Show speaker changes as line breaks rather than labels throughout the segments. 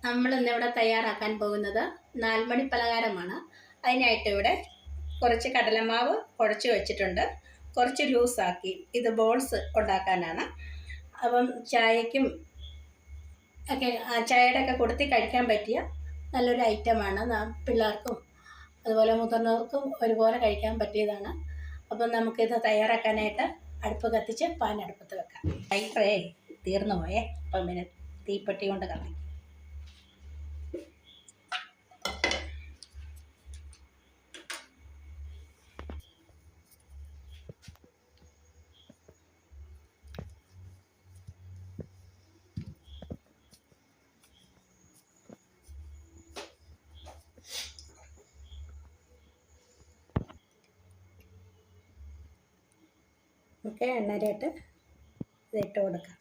നമ്മൾ ഇന്നിവിടെ തയ്യാറാക്കാൻ പോകുന്നത് 4 മണി പലഹാരമാണ്. അതിനായിട്ട് ഇവിടെ കുറച്ച് കടലമാവ് കുഴച്ച് വെച്ചിട്ടുണ്ട്, കുറച്ച് ലൂസാക്കി. ഇത് ബോൾസ് ഉണ്ടാക്കാനാണ്. അപ്പം ചായയ്ക്കും ഒക്കെ ചായയുടെ ഒക്കെ കൊടുത്തി കഴിക്കാൻ പറ്റിയ നല്ലൊരു ഐറ്റമാണ്. പിള്ളേർക്കും അതുപോലെ മുതിർന്നവർക്കും ഒരുപോലെ കഴിക്കാൻ പറ്റിയതാണ്. അപ്പം നമുക്കിത് തയ്യാറാക്കാനായിട്ട് അടുപ്പ് കത്തിച്ച് പാൻ അടുപ്പത്ത് വെക്കാം. ലൈറ്ററേ തീർന്നു പോയേ, അപ്പം പിന്നെ തീപ്പെട്ടി കൊണ്ട് കത്തിക്കും. നമുക്ക് എണ്ണയിലിട്ട് ഇതിട്ട് കൊടുക്കാം.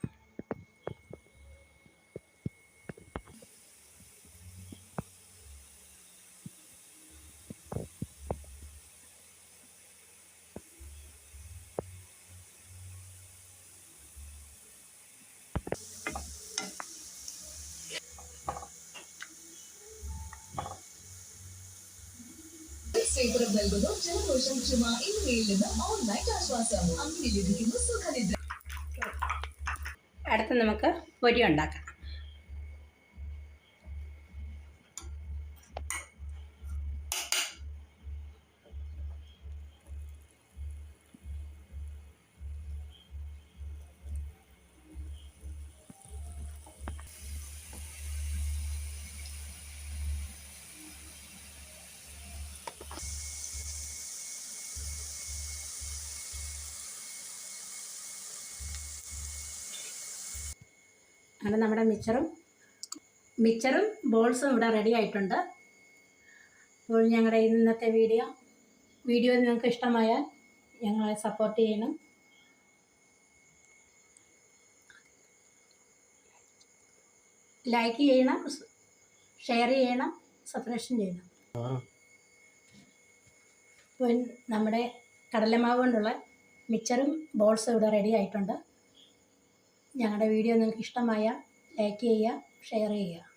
സേവനം നൽകുന്നു ജലദോഷം, ചുമ എന്നിവയിൽ നിന്ന് ഓൺലൈൻ ആശ്വാസം. അങ്ങനെ ലഭിക്കുന്നു സുഖനിദ്ര.
അടുത്ത് നമുക്ക് പൊരി ഉണ്ടാക്കാം. അങ്ങനെ നമ്മുടെ മിച്ചറും ബോൾസും ഇവിടെ റെഡി ആയിട്ടുണ്ട്. അപ്പോൾ ഞങ്ങളുടെ ഇന്നത്തെ വീഡിയോ നിങ്ങൾക്ക് ഇഷ്ടമായാൽ ഞങ്ങളെ സപ്പോർട്ട് ചെയ്യണം. ലൈക്ക് ചെയ്യണം, ഷെയർ ചെയ്യണം, സബ്സ്ക്രൈബ് ചെയ്യണം. അപ്പോൾ നമ്മുടെ കടലമാവ് കൊണ്ടുള്ള മിച്ചറും ബോൾസും ഇവിടെ റെഡി ആയിട്ടുണ്ട്. ഞങ്ങളുടെ വീഡിയോ നിങ്ങൾക്ക് ഇഷ്ടമായാൽ ലൈക്ക് ചെയ്യുക, ഷെയർ ചെയ്യുക.